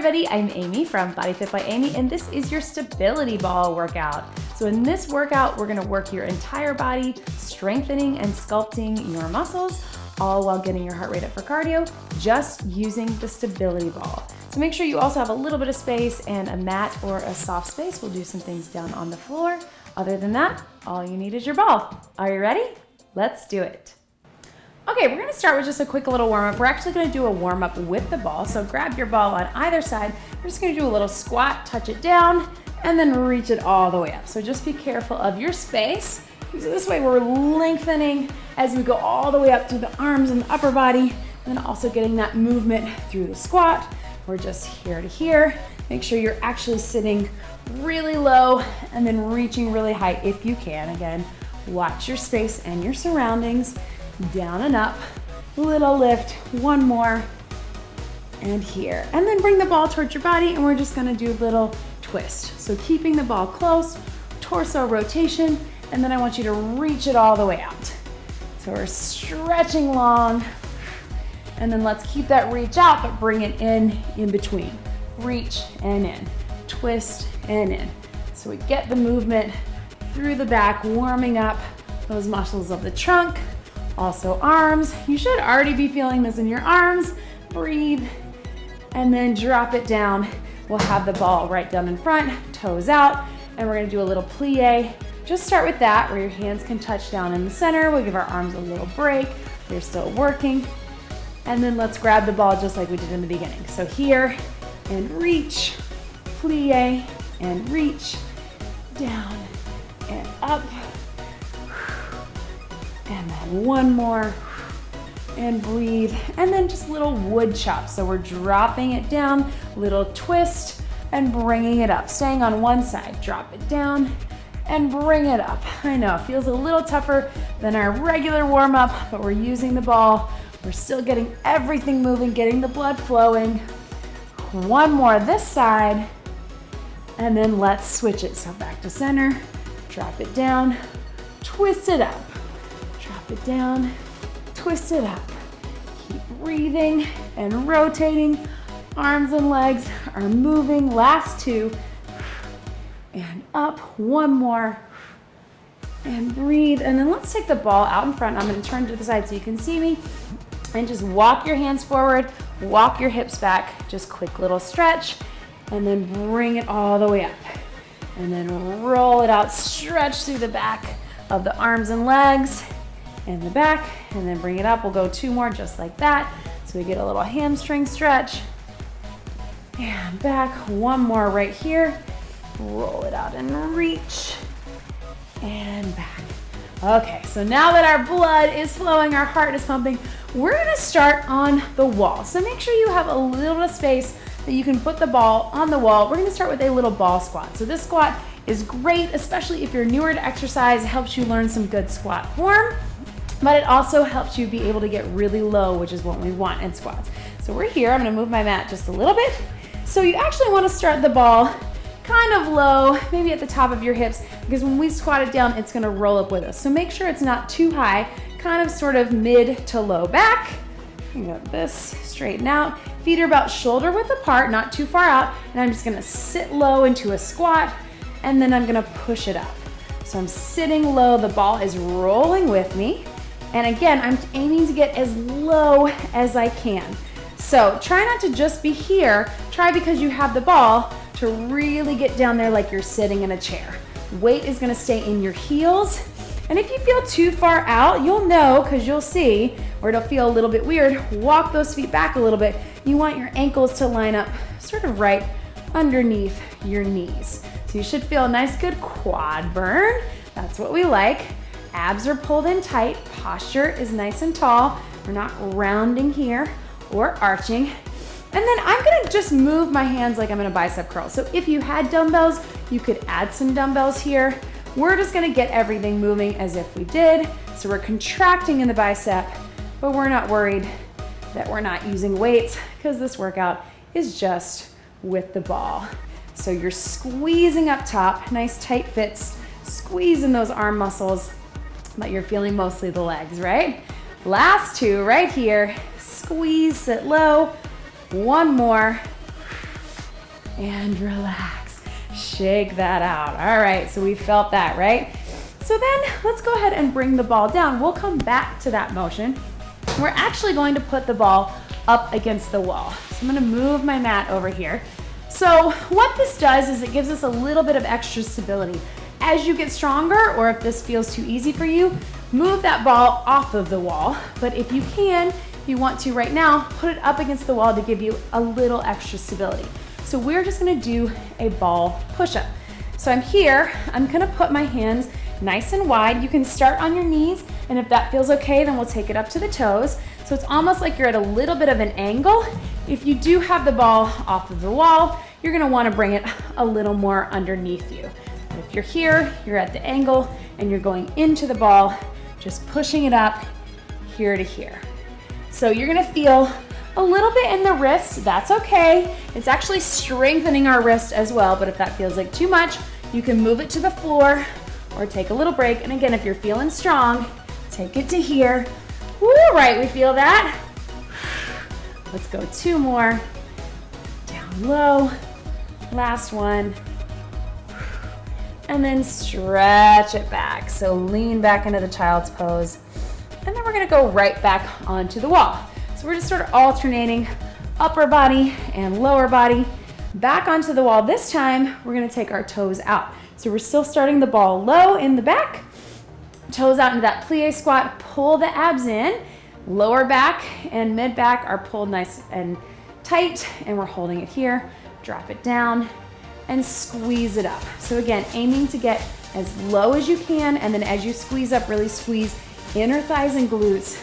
everybody, I'm Amy from Body Fit by Amy, and this is your stability ball workout. So in this workout, we're gonna work your entire body, strengthening and sculpting your muscles, all while getting your heart rate up for cardio, just using the stability ball. So make sure you also have a little bit of space and a mat or a soft space. We'll do some things down on the floor. Other than that, all you need is your ball. Are you ready? Let's do it. Okay, we're gonna start with just a quick little warm-up. We're actually gonna do a warm-up with the ball. So grab your ball on either side. We're just gonna do a little squat, touch it down, and then reach it all the way up. So just be careful of your space. So this way we're lengthening as we go all the way up through the arms and the upper body, and then also getting that movement through the squat. We're just here to here. Make sure you're actually sitting really low and then reaching really high if you can. Again, watch your space and your surroundings. Down and up, little lift, one more, and here. And then bring the ball towards your body, and we're just gonna do a little twist. So keeping the ball close, torso rotation, and then I want you to reach it all the way out. So we're stretching long, and then let's keep that reach out, but bring it in between. Reach and in, twist and in. So we get the movement through the back, warming up those muscles of the trunk. Also arms, you should already be feeling this in your arms. Breathe, and then drop it down. We'll have the ball right down in front, toes out, and we're gonna do a little plie. Just start with that, where your hands can touch down in the center. We'll give our arms a little break. They're still working. And then let's grab the ball just like we did in the beginning. So here, and reach, plie, and reach, down, and up. And then one more, and breathe. And then just little wood chops. So we're dropping it down, little twist, and bringing it up. Staying on one side, drop it down, and bring it up. I know, it feels a little tougher than our regular warm-up, but we're using the ball. We're still getting everything moving, getting the blood flowing. One more this side, and then let's switch it. So back to center, drop it down, twist it up. Drop it down, twist it up. Keep breathing and rotating. Arms and legs are moving. Last two. And up, one more. And breathe. And then let's take the ball out in front. I'm gonna turn to the side so you can see me. And just walk your hands forward, walk your hips back. Just quick little stretch. And then bring it all the way up. And then roll it out, stretch through the back of the arms and legs. In the back, and then bring it up. We'll go two more just like that. So we get a little hamstring stretch. And back, one more right here. Roll it out and reach. And back. Okay, so now that our blood is flowing, our heart is pumping, we're gonna start on the wall. So make sure you have a little bit of space that you can put the ball on the wall. We're gonna start with a little ball squat. So this squat is great, especially if you're newer to exercise. It helps you learn some good squat form. But it also helps you be able to get really low, which is what we want in squats. So we're here, I'm gonna move my mat just a little bit. So you actually wanna start the ball kind of low, maybe at the top of your hips, because when we squat it down, it's gonna roll up with us. So make sure it's not too high, kind of sort of mid to low back. You got this, straighten out. Feet are about shoulder width apart, not too far out, and I'm just gonna sit low into a squat, and then I'm gonna push it up. So I'm sitting low, the ball is rolling with me. And again, I'm aiming to get as low as I can. So try not to just be here. Try, because you have the ball, to really get down there like you're sitting in a chair. Weight is gonna stay in your heels. And if you feel too far out, you'll know, because you'll see, or it'll feel a little bit weird, walk those feet back a little bit. You want your ankles to line up sort of right underneath your knees. So you should feel a nice good quad burn. That's what we like. Abs are pulled in tight, posture is nice and tall. We're not rounding here or arching. And then I'm gonna just move my hands like I'm in a bicep curl. So if you had dumbbells, you could add some dumbbells here. We're just gonna get everything moving as if we did. So we're contracting in the bicep, but we're not worried that we're not using weights, because this workout is just with the ball. So you're squeezing up top, nice tight fits, squeezing those arm muscles, but you're feeling mostly the legs, right? Last two right here, squeeze, sit low, one more, and relax. Shake that out. All right, so we felt that, right? So then let's go ahead and bring the ball down. We'll come back to that motion. We're actually going to put the ball up against the wall. So I'm gonna move my mat over here. So what this does is it gives us a little bit of extra stability. As you get stronger, or if this feels too easy for you, move that ball off of the wall. But if you can, if you want to right now, put it up against the wall to give you a little extra stability. So we're just gonna do a ball push-up. So I'm here, I'm gonna put my hands nice and wide. You can start on your knees, and if that feels okay, then we'll take it up to the toes. So it's almost like you're at a little bit of an angle. If you do have the ball off of the wall, you're gonna wanna bring it a little more underneath you. If you're here, you're at the angle, and you're going into the ball, just pushing it up here to here. So you're gonna feel a little bit in the wrist, that's okay. It's actually strengthening our wrist as well, but if that feels like too much, you can move it to the floor or take a little break. And again, if you're feeling strong, take it to here. Woo, right, we feel that. Let's go 2 more. Down low, last one. And then stretch it back. So lean back into the child's pose. And then we're gonna go right back onto the wall. So we're just sort of alternating upper body and lower body back onto the wall. This time, we're gonna take our toes out. So we're still starting the ball low in the back, toes out into that plie squat, pull the abs in, lower back and mid back are pulled nice and tight, and we're holding it here, drop it down, and squeeze it up. So again, aiming to get as low as you can, and then as you squeeze up, really squeeze inner thighs and glutes.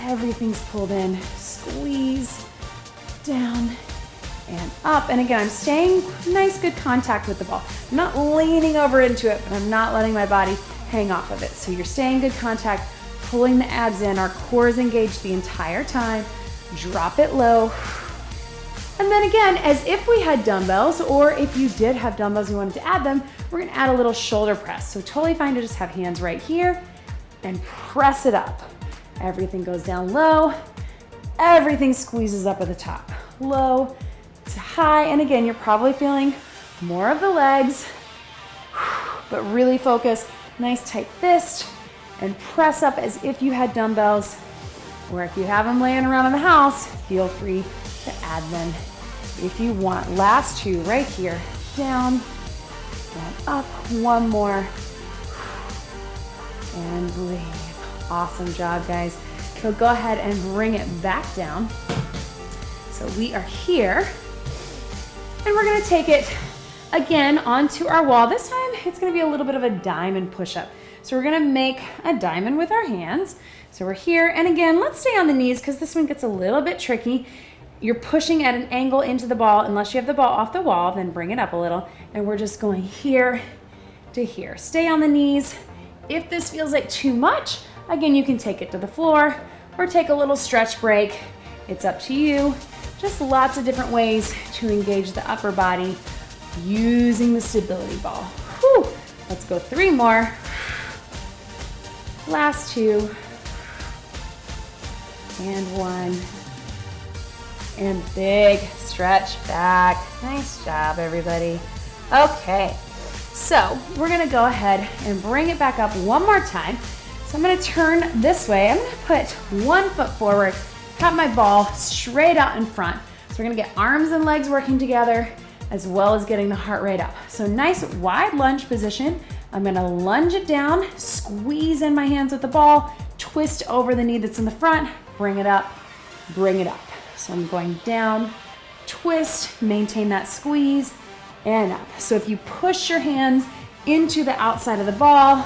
Everything's pulled in, squeeze, down, and up. And again, I'm staying nice, good contact with the ball. I'm not leaning over into it, but I'm not letting my body hang off of it. So you're staying good contact, pulling the abs in. Our core is engaged the entire time. Drop it low. And then again, as if we had dumbbells, or if you did have dumbbells and you wanted to add them, we're gonna add a little shoulder press. So totally fine to just have hands right here and press it up. Everything goes down low. Everything squeezes up at the top. Low to high. And again, you're probably feeling more of the legs, but really focus. Nice tight fist and press up as if you had dumbbells, or if you have them laying around in the house, feel free to add them if you want. Last 2 right here. Down and up. 1 more. And breathe. Awesome job, guys. So go ahead and bring it back down. So we are here, and we're gonna take it again onto our wall. This time it's gonna be a little bit of a diamond push-up. So we're gonna make a diamond with our hands. So we're here, and again, let's stay on the knees because this one gets a little bit tricky. You're pushing at an angle into the ball. Unless you have the ball off the wall, then bring it up a little. And we're just going here to here. Stay on the knees. If this feels like too much, again, you can take it to the floor or take a little stretch break. It's up to you. Just lots of different ways to engage the upper body using the stability ball. Whew. Let's go 3 more. Last 2. And 1. And big stretch back. Nice job, everybody. Okay, so we're gonna go ahead and bring it back up 1 more time. So I'm gonna turn this way. I'm gonna put 1 foot forward, have my ball straight out in front. So we're gonna get arms and legs working together, as well as getting the heart rate up. So nice wide lunge position. I'm gonna lunge it down, squeeze in my hands with the ball, twist over the knee that's in the front, bring it up, bring it up. So I'm going down, twist, maintain that squeeze, and up. So if you push your hands into the outside of the ball,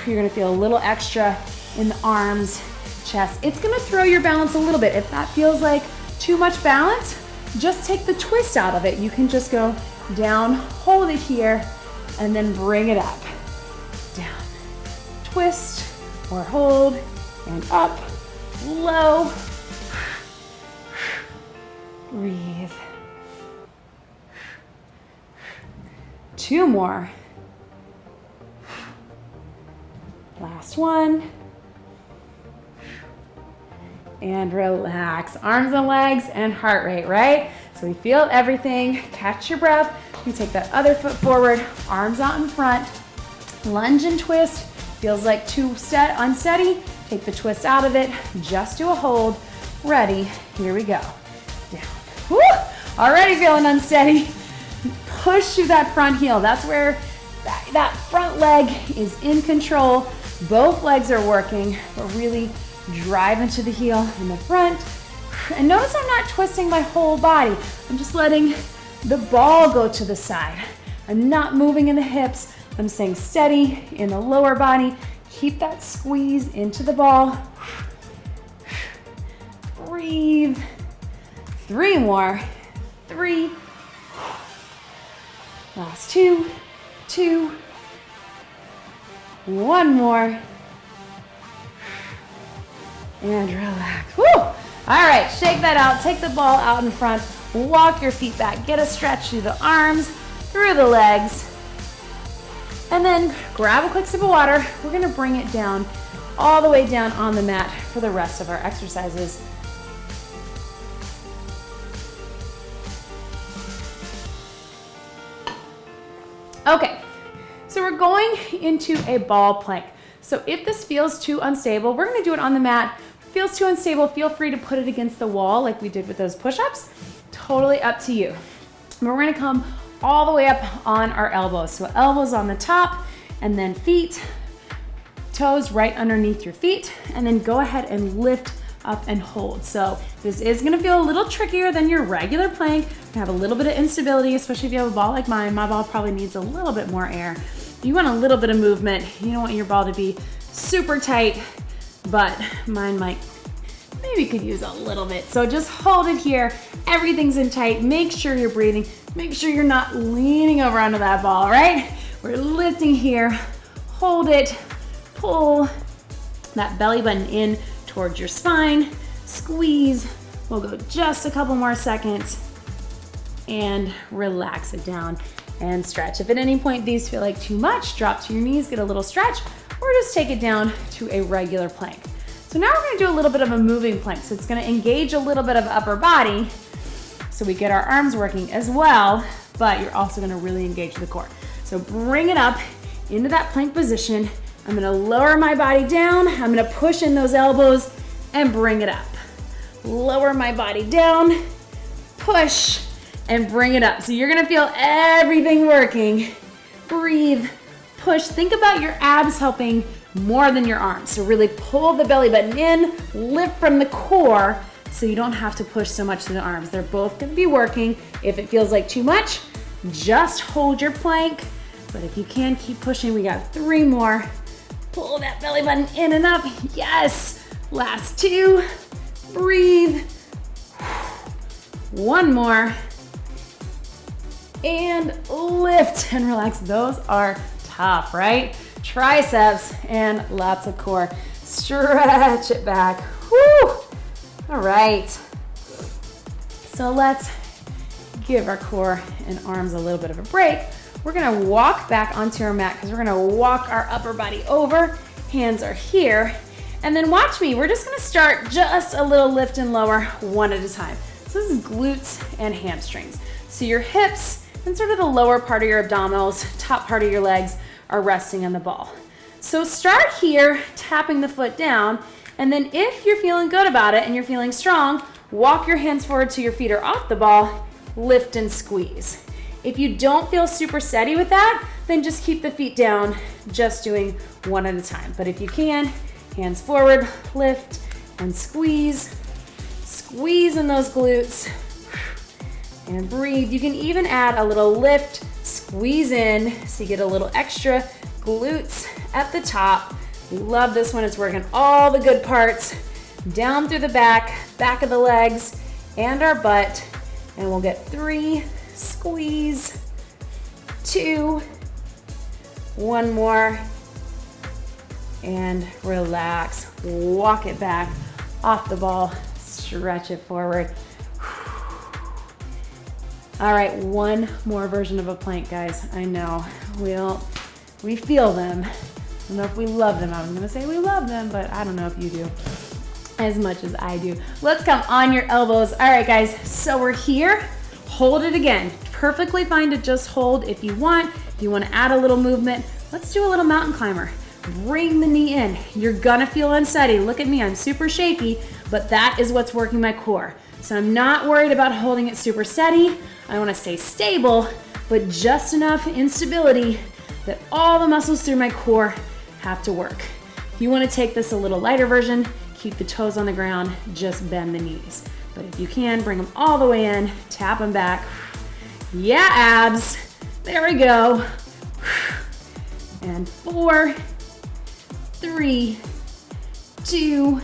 you're gonna feel a little extra in the arms, chest. It's gonna throw your balance a little bit. If that feels like too much balance, just take the twist out of it. You can just go down, hold it here, and then bring it up. Down, twist, or hold, and up, low. Breathe. 2 more. Last 1. And relax. Arms and legs and heart rate, right? So we feel everything, catch your breath. You take that other foot forward, arms out in front, lunge and twist. Feels like too unsteady, take the twist out of it, just do a hold. Ready, here we go. Down. Woo! Already feeling unsteady. Push through that front heel. That's where that front leg is in control. Both legs are working, but really drive into the heel in the front. And notice I'm not twisting my whole body. I'm just letting the ball go to the side. I'm not moving in the hips. I'm staying steady in the lower body. Keep that squeeze into the ball. Breathe. 3 more. 3. Last 2. 2. 1 more. And relax. Woo! All right, shake that out. Take the ball out in front. Walk your feet back. Get a stretch through the arms, through the legs. And then grab a quick sip of water. We're gonna bring it down, all the way down on the mat for the rest of our exercises. Okay, so we're going into a ball plank. So if this feels too unstable, we're gonna do it on the mat. If it feels too unstable, feel free to put it against the wall like we did with those push-ups. Totally up to you. And we're gonna come all the way up on our elbows. So elbows on the top, and then feet, toes right underneath your feet, and then go ahead and lift up and hold. So this is gonna feel a little trickier than your regular plank. You have a little bit of instability, especially if you have a ball like mine. My ball probably needs a little bit more air. You want a little bit of movement. You don't want your ball to be super tight, but mine might, maybe could use a little bit. So just hold it here. Everything's in tight. Make sure you're breathing. Make sure you're not leaning over onto that ball, right? We're lifting here. Hold it. Pull that belly button in towards your spine. Squeeze. We'll go just a couple more seconds and relax it down and stretch. If at any point these feel like too much, drop to your knees, get a little stretch, or just take it down to a regular plank. So now we're gonna do a little bit of a moving plank. So it's gonna engage a little bit of upper body so we get our arms working as well, but you're also gonna really engage the core. So bring it up into that plank position. I'm gonna lower my body down. I'm gonna push in those elbows and bring it up. Lower my body down, push, and bring it up. So you're gonna feel everything working. Breathe, push. Think about your abs helping more than your arms. So really pull the belly button in, lift from the core so you don't have to push so much to the arms. They're both gonna be working. If it feels like too much, just hold your plank. But if you can, keep pushing. We got 3 more. Pull that belly button in and up. Yes. Last 2. Breathe. 1 more. And lift and relax. Those are tough, right? Triceps and lots of core. Stretch it back. Whew. All right. So let's give our core and arms a little bit of a break. We're gonna walk back onto our mat because we're gonna walk our upper body over. Hands are here. And then watch me. We're just gonna start just a little lift and lower one at a time. So this is glutes and hamstrings. So your hips and sort of the lower part of your abdominals, top part of your legs are resting on the ball. So start here, tapping the foot down, and then if you're feeling good about it and you're feeling strong, walk your hands forward so your feet are off the ball, lift and squeeze. If you don't feel super steady with that, then just keep the feet down, just doing one at a time. But if you can, hands forward, lift and squeeze. Squeeze in those glutes and breathe. You can even add a little lift, squeeze in, so you get a little extra glutes at the top. We love this one. It's working all the good parts down through the back of the legs and our butt. And we'll get 3, squeeze, 2, 1 more, and relax. Walk it back off the ball, stretch it forward. All right, 1 more version of a plank, guys. I know, we feel them. I don't know if we love them. I'm gonna say we love them, but I don't know if you do as much as I do. Let's come on your elbows. All right, guys, so we're here. hold it again. Perfectly fine to just hold if you want. If you want to add a little movement, let's do a little mountain climber. Bring the knee in. You're gonna feel unsteady. Look at me, I'm super shaky, but that is what's working my core. So I'm not worried about holding it super steady. I wanna stay stable, but just enough instability that all the muscles through my core have to work. If you wanna take this a little lighter version, keep the toes on the ground, just bend the knees. But if you can, bring them all the way in, tap them back. Yeah, abs. There we go. And 4, 3, 2,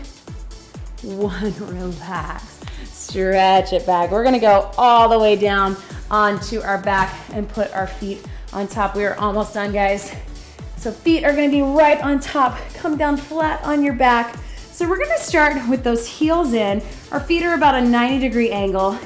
1, relax. Stretch it back. We're gonna go all the way down onto our back and put our feet on top. We are almost done, guys. So feet are gonna be right on top. Come down flat on your back. So we're gonna start with those heels in. Our feet are about a 90-degree angle.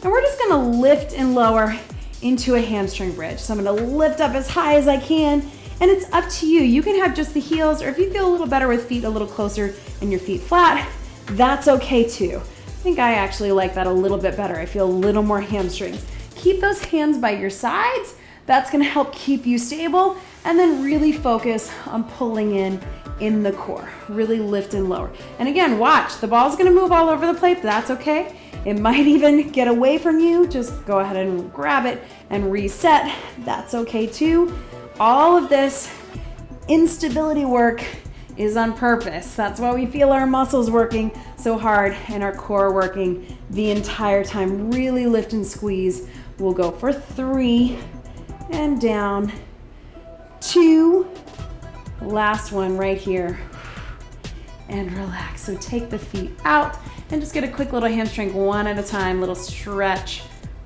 And we're just gonna lift and lower into a hamstring bridge. So I'm gonna lift up as high as I can, and it's up to you. You can have just the heels, or if you feel a little better with feet a little closer and your feet flat, that's okay too. I think I actually like that a little bit better. I feel a little more hamstrings. Keep those hands by your sides. That's gonna help keep you stable, and then really focus on pulling in the core. Really lift and lower. And again, watch, the ball's gonna move all over the place, but that's okay. It might even get away from you. Just go ahead and grab it and reset. That's okay too. All of this instability work is on purpose. That's why we feel our muscles working so hard and our core working the entire time. Really lift and squeeze. We'll go for 3 and down, 2, last one right here, and relax. So take the feet out and just get a quick little hamstring one at a time, little stretch.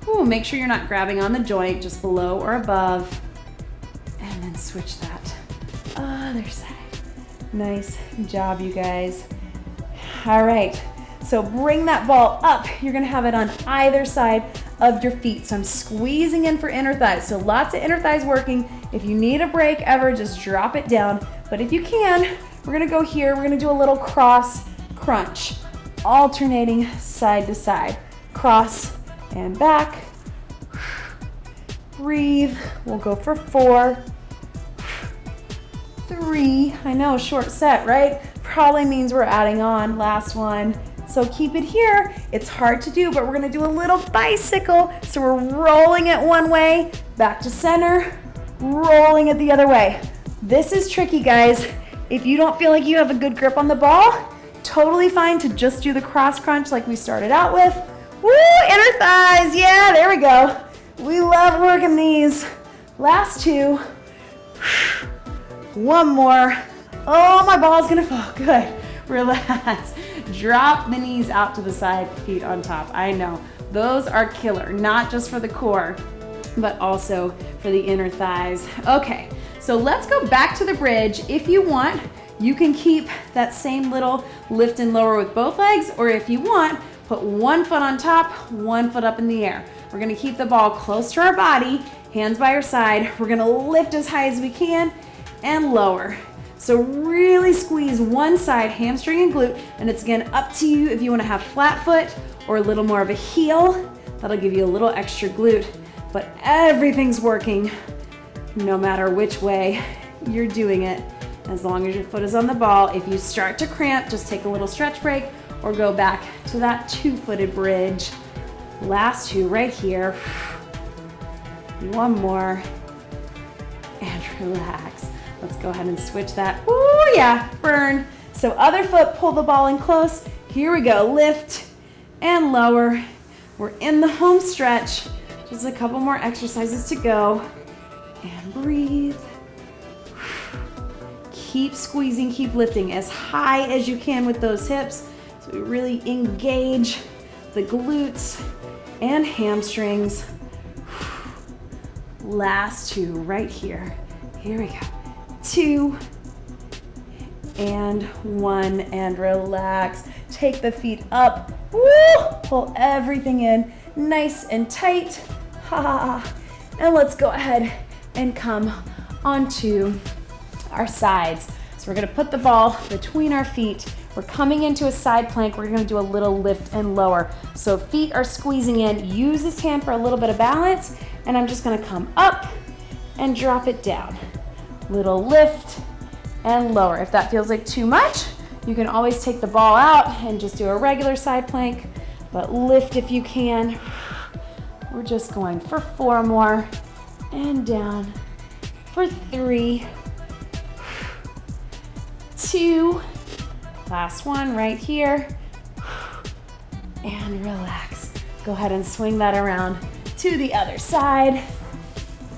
Ooh, make sure you're not grabbing on the joint, just below or above, and then switch that other side. Nice job, you guys. All right, so bring that ball up. You're gonna have it on either side of your feet. So I'm squeezing in for inner thighs. So lots of inner thighs working. If you need a break ever, just drop it down. But if you can, we're gonna go here. We're gonna do a little cross crunch, alternating side to side. Cross and back. Breathe. We'll go for 4, 3. I know, short set, right? Probably means we're adding on. Last one. So keep it here. It's hard to do, but we're gonna do a little bicycle. So we're rolling it one way, back to center, rolling it the other way. This is tricky, guys. If you don't feel like you have a good grip on the ball, totally fine to just do the cross crunch like we started out with. Woo, inner thighs, yeah, there we go. We love working these. Last 2. One more. Oh, my ball's gonna fall, good. Relax. Drop the knees out to the side, feet on top. I know, those are killer, not just for the core, but also for the inner thighs. Okay, so let's go back to the bridge. If you want, you can keep that same little lift and lower with both legs, or if you want, put one foot on top, one foot up in the air. We're gonna keep the ball close to our body, hands by our side. We're gonna lift as high as we can and lower. So really squeeze one side, hamstring and glute, and it's again up to you if you wanna have flat foot or a little more of a heel. That'll give you a little extra glute, but everything's working no matter which way you're doing it, as long as your foot is on the ball. If you start to cramp, just take a little stretch break or go back to that 2-footed bridge. Last 2 right here. One more, and relax. Let's go ahead and switch that. Ooh, yeah, burn. So other foot, pull the ball in close. Here we go, lift and lower. We're in the home stretch. Just a couple more exercises to go. And breathe. Keep squeezing, keep lifting as high as you can with those hips. So we really engage the glutes and hamstrings. Last 2 right here. Here we go. 2 and 1, and relax. Take the feet up. Woo! Pull everything in nice and tight. Ha! And let's go ahead and come onto our sides. So we're gonna put the ball between our feet. We're coming into a side plank. We're gonna do a little lift and lower. So feet are squeezing in. Use this hand for a little bit of balance, and I'm just gonna come up and drop it down. Little lift and lower. If that feels like too much, you can always take the ball out and just do a regular side plank, but lift if you can. We're just going for 4 more, and down for 3, 2, last one right here, and relax. Go ahead and swing that around to the other side.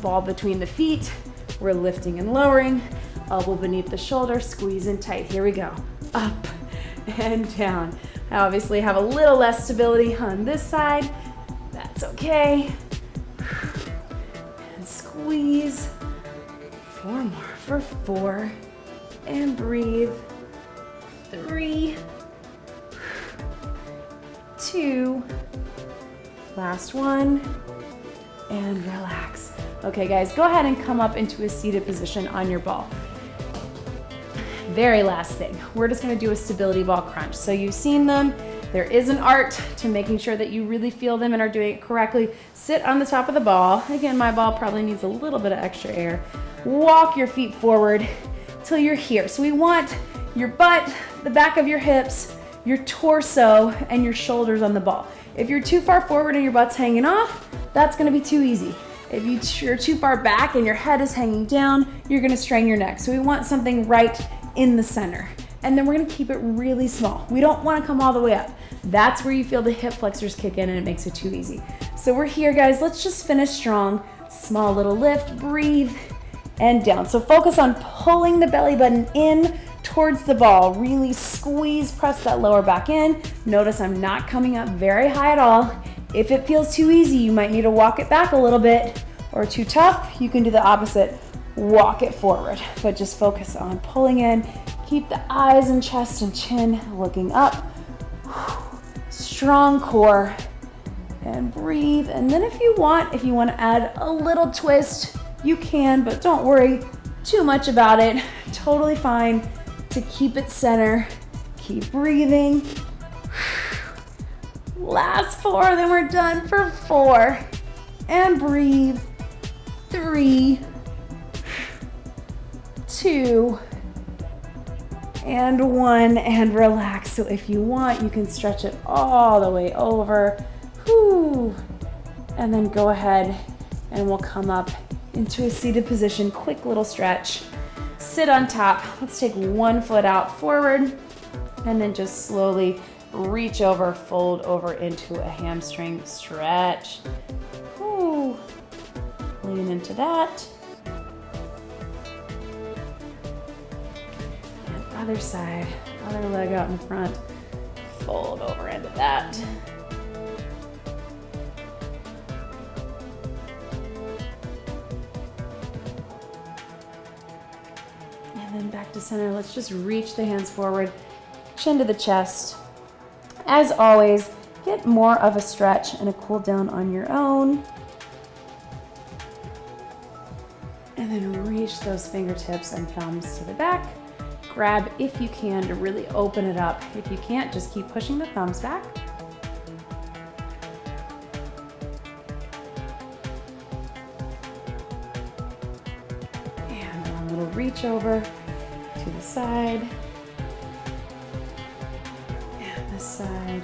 Ball between the feet. We're lifting and lowering. Elbow beneath the shoulder, squeeze in tight. Here we go. Up and down. I obviously have a little less stability on this side. That's okay. And squeeze. 4 more for 4. And breathe. 3, 2, last one, and relax. Okay guys, go ahead and come up into a seated position on your ball. Very last thing, we're just gonna do a stability ball crunch. So you've seen them. There is an art to making sure that you really feel them and are doing it correctly. Sit on the top of the ball. Again, my ball probably needs a little bit of extra air. Walk your feet forward till you're here. So we want your butt, the back of your hips, your torso, and your shoulders on the ball. If you're too far forward and your butt's hanging off, that's gonna be too easy. If you're too far back and your head is hanging down, you're gonna strain your neck. So we want something right in the center. And then we're gonna keep it really small. We don't wanna come all the way up. That's where you feel the hip flexors kick in and it makes it too easy. So we're here, guys. Let's just finish strong. Small little lift, breathe, and down. So focus on pulling the belly button in towards the ball. Really squeeze, press that lower back in. Notice I'm not coming up very high at all. If it feels too easy, you might need to walk it back a little bit, or too tough, you can do the opposite. Walk it forward, but just focus on pulling in. Keep the eyes and chest and chin looking up. Strong core, and breathe. And then if you want to add a little twist, you can, but don't worry too much about it. Totally fine to keep it center. Keep breathing. Last 4, then we're done for 4. And breathe. 3, 2, and 1, and relax. So if you want, you can stretch it all the way over. Whew. And then go ahead and we'll come up into a seated position. Quick little stretch. Sit on top. Let's take 1 foot out forward and then just slowly reach over, fold over into a hamstring stretch. Whew. Lean into that. And other side, other leg out in front. Fold over into that. And then back to center. Let's just reach the hands forward, chin to the chest. As always, get more of a stretch and a cool down on your own. And then reach those fingertips and thumbs to the back. Grab if you can to really open it up. If you can't, just keep pushing the thumbs back. And a little reach over to the side. And this side.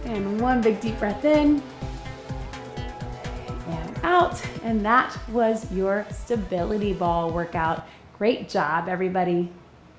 And 1 big deep breath in. Out, and that was your stability ball workout. Great job, everybody.